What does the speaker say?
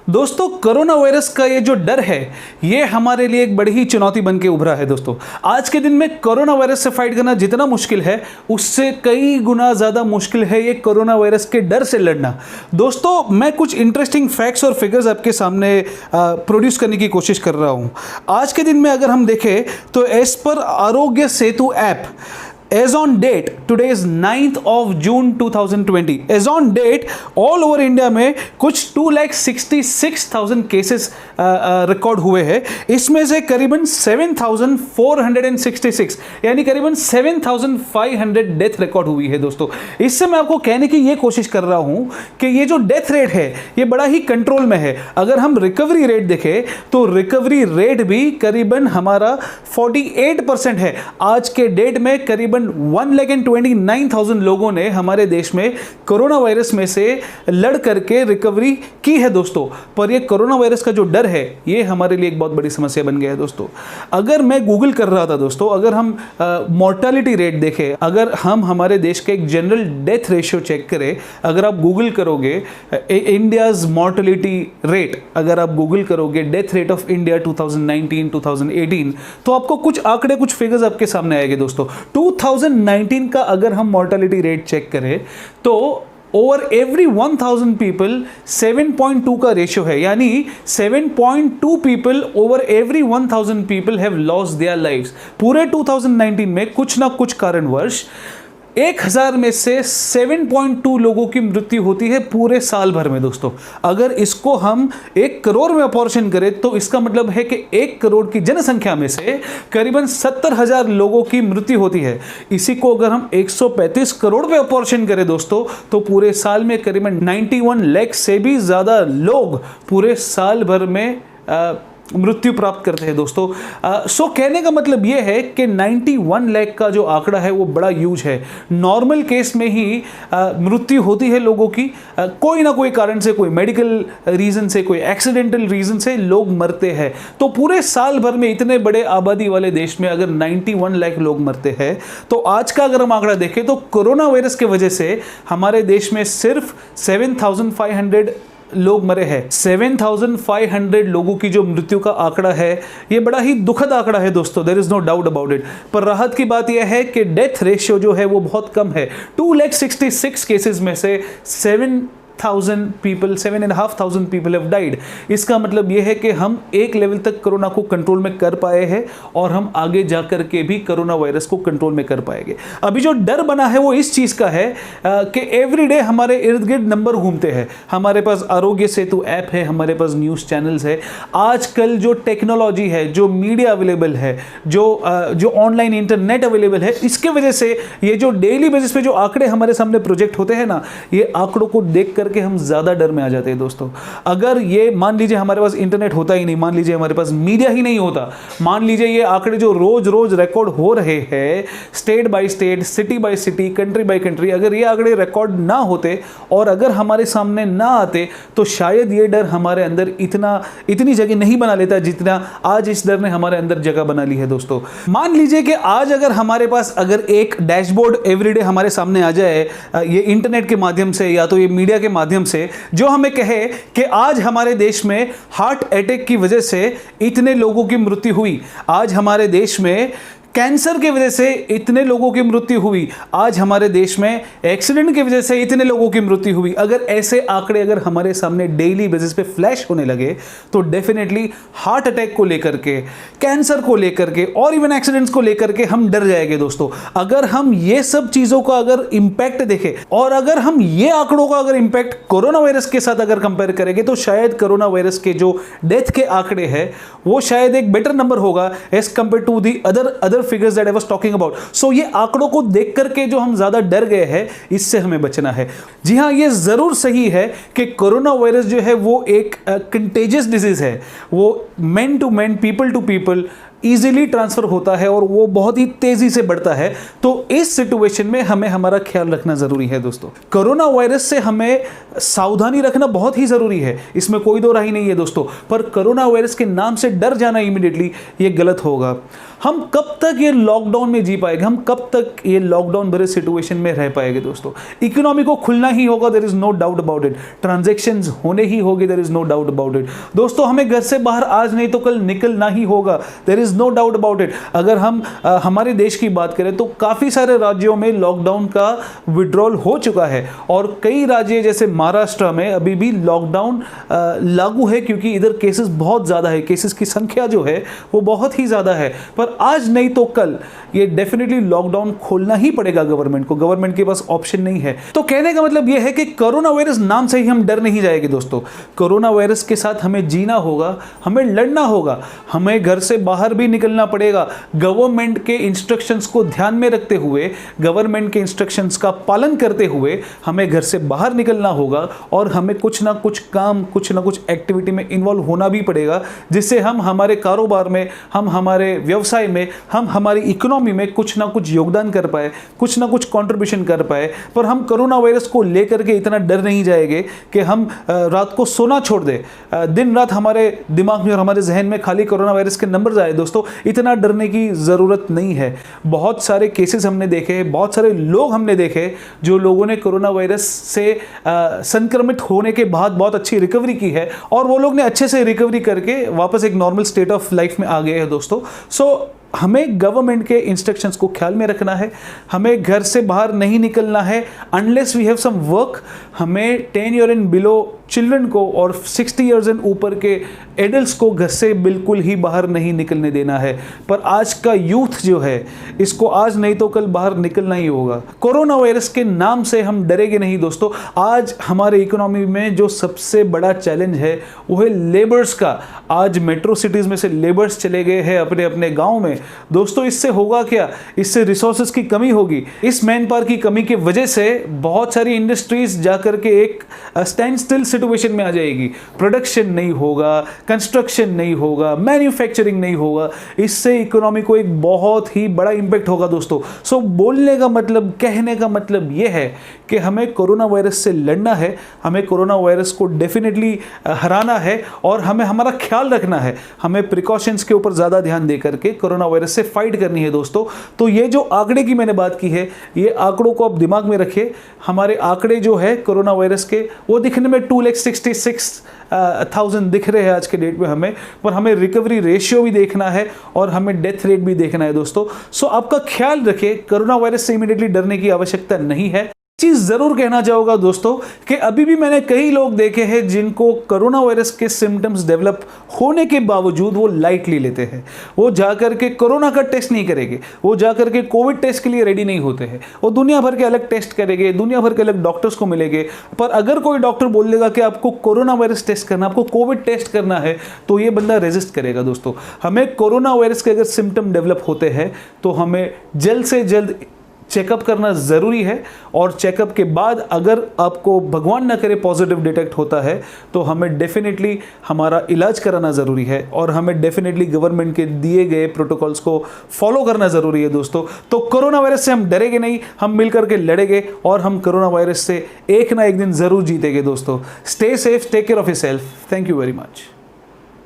दोस्तों corona virus का ये जो डर है ये हमारे लिए एक बड़ी ही चुनौती बन के उभरा है। दोस्तों आज के दिन में कोरोना वायरस से फाइट करना जितना मुश्किल है उससे कई गुना ज़्यादा मुश्किल है ये कोरोना वायरस के डर से लड़ना। दोस्तों मैं कुछ इंटरेस्टिंग फैक्ट्स और फिगर्स आपके सामने प्रोड्यूस करने की कोशिश कर रहा हूँ। आज के दिन में अगर हम देखें तो as per Aarogya Setu app, as on date, today is 9th of June 2020, as on date all over India में कुछ 2,66,000 केसेस रिकॉर्ड हुए हैं। इसमें से करीबन 7,466 यानी करीबन 7,500 डेथ रिकॉर्ड हुई है। दोस्तों इससे मैं आपको कहने की ये कोशिश कर रहा हूँ कि ये जो डेथ रेट है ये बड़ा ही कंट्रोल में है। अगर हम रिकवरी रेट देखें तो रिकवरी रेट भी करीबन हमारा 48% है। आज के डेट में करीबन 1,29,000 लोगों ने हमारे देश में कोरोना वायरस में से लड़ करके रिकवरी की है। दोस्तों पर ये कोरोना वायरस का जो डर है ये हमारे लिए एक बहुत बड़ी समस्या बन गया है। दोस्तों अगर मैं गूगल कर रहा था, दोस्तों अगर हम मॉर्टेलिटी रेट देखें, अगर हम हमारे देश का एक जनरल डेथ रेशियो चेक करें, अगर आप गूगल करोगे इंडियाज मॉर्टेलिटी रेट, अगर आप गूगल करोगे डेथ रेट ऑफ इंडिया 2019-2018 तो आपको कुछ आंकड़े, कुछ फिगर्स आपके सामने आएंगे। दोस्तों 2019 का अगर हम मॉर्टेलिटी रेट चेक करें तो ओवर एवरी 1000 पीपल 7.2 का रेशियो है, यानी 7.2 people over every 1000 people have lost their lives. पूरे 2019 में कुछ ना कुछ कारणवश 1000 में से 7.2 लोगों की मृत्यु होती है पूरे साल भर में। दोस्तों अगर इसको हम 1 करोड़ में अपॉर्शन करें तो इसका मतलब है कि 1 करोड़ की जनसंख्या में से करीबन 70,000 लोगों की मृत्यु होती है। इसी को अगर हम 135 करोड़ पे अपॉर्शन करें दोस्तों तो पूरे साल में करीबन 91 लाख से भी ज़्यादा लोग पूरे साल भर में मृत्यु प्राप्त करते हैं। दोस्तों सो कहने का मतलब यह है कि 91 लाख का जो आंकड़ा है वो बड़ा ह्यूज है। नॉर्मल केस में ही मृत्यु होती है लोगों की, कोई ना कोई कारण से, कोई मेडिकल रीजन से, कोई एक्सीडेंटल रीजन से लोग मरते हैं। तो पूरे साल भर में इतने बड़े आबादी वाले देश में अगर 91 लाख लोग मरते हैं तो आज का अगर हम आंकड़ा देखें तो कोरोना वायरस की वजह से हमारे देश में सिर्फ 7,500 लोग मरे हैं। 7,500 लोगों की जो मृत्यु का आंकड़ा है ये बड़ा ही दुखद आंकड़ा है। दोस्तों there is no doubt about it. पर राहत की बात यह है कि डेथ रेशियो जो है वो बहुत कम है। 2,66,000 केसेस में से 7,500 पीपल हैव डाइड। इसका मतलब यह है कि हम एक लेवल तक कोरोना को कंट्रोल में कर पाए हैं और हम आगे जाकर के भी कोरोना वायरस को कंट्रोल में कर पाएंगे। अभी जो डर बना है वो इस चीज का है कि एवरीडे हमारे इर्द गिर्द नंबर घूमते हैं। हमारे पास आरोग्य सेतु ऐप है, हमारे पास न्यूज चैनल्स है। आजकल जो टेक्नोलॉजी है, जो मीडिया अवेलेबल है, जो ऑनलाइन इंटरनेट अवेलेबल है, इसके वजह से ये जो डेली बेसिस पे जो आंकड़े हमारे सामने प्रोजेक्ट होते हैं ना, ये आंकड़ों को देख करके हम ज्यादा डर में आ जाते हैं। दोस्तों अगर ये मान लीजिए हमारे पास इंटरनेट होता ही नहीं, मान लीजिए हमारे पास मीडिया ही नहीं होता, मान लीजिए ये आंकड़े जो रोज रोज रिकॉर्ड हो रहे हैं state by state, city bye city, country by country, अगर ये आंकड़े रिकॉर्ड ना होते और अगर हमारे सामने ना आते तो शायद ये डर हमारे अंदर इतनी जगह नहीं बना लेता जितना आज इस डर ने हमारे अंदर जगह बना ली है। दोस्तों मान लीजिए कि आज अगर हमारे पास अगर एक डैशबोर्ड एवरीडे हमारे सामने आ जाए, ये इंटरनेट के माध्यम से या तो ये मीडिया के माध्यम से, जो हमें कहे कि आज हमारे देश में हार्ट अटैक की वजह से इतने लोगों की मृत्यु हुई, आज हमारे देश में कैंसर की वजह से इतने लोगों की मृत्यु हुई, आज हमारे देश में एक्सीडेंट की वजह से इतने लोगों की मृत्यु हुई। अगर ऐसे आंकड़े अगर हमारे सामने डेली बेसिस पे फ्लैश होने लगे तो डेफिनेटली हार्ट अटैक को लेकर के, कैंसर को लेकर के और इवन एक्सीडेंट्स को लेकर के हम डर जाएंगे। दोस्तों अगर हम ये सब चीजों का अगर इंपैक्ट देखें और अगर हम ये आंकड़ों का अगर इंपैक्ट कोरोना वायरस के साथ अगर कंपेयर करेंगे तो शायद कोरोना वायरस के जो डेथ के आंकड़े हैं वो शायद एक बेटर नंबर होगा as compared to the other figures that I was talking about. So ये आंकड़ों को देख करके जो हम ज्यादा डर गए हैं इससे हमें बचना है। जी हां, ये जरूर सही है कि कोरोना वायरस जो है वो एक कंटेजियस डिजीज है। वो man to man, people to people, easily transfer होता है और वो बहुत ही तेजी से बढ़ता है। तो इस सिचुएशन में हमें हमारा ख्याल रखना जरूरी है दोस्तों। कोरोना वायरस से हमें सावधानी रखना बहुत ही जरूरी है, इसमें कोई दो राय नहीं है दोस्तों। पर कोरोना वायरस के नाम से डर जाना इमीडिएटली ये गलत होगा। हम कब तक ये लॉकडाउन में जी पाएंगे, हम कब तक ये लॉकडाउन भरे सिचुएशन में रह पाएंगे दोस्तों। इकोनॉमी को खुलना ही होगा, there is no doubt about it. Transactions होने ही होंगे, there is no doubt about it दोस्तों। हमें घर से बाहर आज नहीं तो कल निकलना ही होगा, there is no doubt about it. अगर हम हमारे देश की बात करें तो काफी सारे राज्यों में लॉकडाउन का विड्रॉल हो चुका है और कई राज्य जैसे महाराष्ट्र में अभी भी लॉकडाउन लागू है, क्योंकि इधर केसेस बहुत ज्यादा है, केसेस की संख्या जो है वो बहुत ही ज्यादा है। पर आज नहीं तो कल ये डेफिनेटली लॉकडाउन खोलना ही पड़ेगा गवर्नमेंट को, गवर्नमेंट के पास ऑप्शन नहीं है। तो कहने का मतलब यह है कि कोरोना वायरस नाम से ही हम डर नहीं जाएंगे दोस्तों। कोरोना वायरस के साथ हमें जीना होगा, हमें लड़ना होगा, हमें घर से बाहर भी निकलना पड़ेगा। गवर्नमेंट के इंस्ट्रक्शंस को ध्यान में रखते हुए, गवर्नमेंट के इंस्ट्रक्शंस का पालन करते हुए हमें घर से बाहर निकलना होगा और हमें कुछ ना कुछ काम, कुछ ना कुछ एक्टिविटी में इन्वॉल्व होना भी पड़ेगा, जिससे हम हमारे कारोबार में, हम हमारे व्यवसाय में, हम हमारी इकोनॉमी में कुछ ना कुछ योगदान कर पाए, कुछ ना कुछ कंट्रीब्यूशन कर पाए। पर हम कोरोना वायरस को लेकर के इतना डर नहीं जाएंगे कि हम रात को सोना छोड़ दे, दिन रात हमारे दिमाग में और हमारे जहन में खाली कोरोना वायरस के नंबर आए। दोस्तों इतना डरने की जरूरत नहीं है। बहुत सारे केसेस हमने देखे, बहुत सारे लोग हमने देखे जो लोगों ने कोरोना वायरस से संक्रमित होने के बाद बहुत अच्छी रिकवरी की है और वो लोग ने अच्छे से रिकवरी करके वापस एक नॉर्मल स्टेट ऑफ लाइफ में आ गए हैं दोस्तों। सो हमें गवर्नमेंट के इंस्ट्रक्शंस को ख्याल में रखना है, हमें घर से बाहर नहीं निकलना है unless we have some work. हमें 10 ईयर एंड बिलो चिल्ड्रन को और 60 ईयर्स एंड ऊपर के एडल्ट्स को घर से बिल्कुल ही बाहर नहीं निकलने देना है। पर आज का यूथ जो है, इसको आज नहीं तो कल बाहर निकलना ही होगा। कोरोना वायरस के नाम से हम डरेंगे नहीं दोस्तों। आज हमारे इकोनॉमी में जो सबसे बड़ा चैलेंज है वो है लेबर्स का। आज मेट्रो सिटीज़ में से लेबर्स चले गए हैं अपने अपने गाँव में। दोस्तों इससे होगा क्या, इससे रिसोर्सेज की कमी होगी। इस मैन पावर की कमी की वजह से बहुत सारी इंडस्ट्रीज जाकर के एक स्टैंड स्टिल सिचुएशन में आ जाएगी। प्रोडक्शन नहीं होगा, कंस्ट्रक्शन नहीं होगा, मैन्युफैक्चरिंग नहीं होगा। इससे इकोनॉमी को एक बहुत ही बड़ा इंपैक्ट होगा दोस्तों। सो बोलने का मतलब, कहने का मतलब यह है कि हमें कोरोना वायरस से लड़ना है, हमें कोरोना वायरस को डेफिनेटली हराना है और हमें हमारा ख्याल रखना है। हमें प्रिकॉशंस के ऊपर ज़्यादा ध्यान दे करके कोरोना वायरस से फाइट करनी है दोस्तों। तो ये जो आंकड़े की मैंने बात की है, ये आंकड़ों को आप दिमाग में रखिए। हमारे आंकड़े जो है कोरोना वायरस के, वो दिखने में 2,66,000 दिख रहे हैं आज के डेट में हमें, पर हमें रिकवरी रेशियो भी देखना है और हमें डेथ रेट भी देखना है दोस्तों। सो आपका ख्याल रखिए, कोरोना वायरस से इमीडिएटली डरने की आवश्यकता नहीं है। चीज जरूर कहना चाहूंगा दोस्तों कि अभी भी मैंने कई लोग देखे हैं जिनको कोरोना वायरस के सिम्टम्स डेवलप होने के बावजूद वो लाइटली लेते हैं। वो जाकर के कोरोना का टेस्ट नहीं करेंगे, वो जाकर के कोविड टेस्ट के लिए रेडी नहीं होते हैं। वो दुनिया भर के अलग टेस्ट करेंगे, दुनिया भर के अलग डॉक्टर्स को मिलेंगे। पर अगर कोई डॉक्टर बोल देगा कि आपको कोरोना वायरस टेस्ट करना, आपको कोविड टेस्ट करना है, तो ये बंदा रेजिस्ट करेगा दोस्तों। हमें कोरोना वायरस के अगर सिम्टम डेवलप होते हैं तो हमें जल्द से जल्द चेकअप करना ज़रूरी है। और चेकअप के बाद अगर आपको भगवान ना करे पॉजिटिव डिटेक्ट होता है तो हमें डेफिनेटली हमारा इलाज कराना ज़रूरी है और हमें डेफिनेटली गवर्नमेंट के दिए गए प्रोटोकॉल्स को फॉलो करना ज़रूरी है दोस्तों। तो कोरोना वायरस से हम डरेंगे नहीं, हम मिलकर के लड़ेंगे और हम कोरोना वायरस से एक ना एक दिन ज़रूर जीतेंगे दोस्तों। Stay safe, take care of yourself. Thank you very much.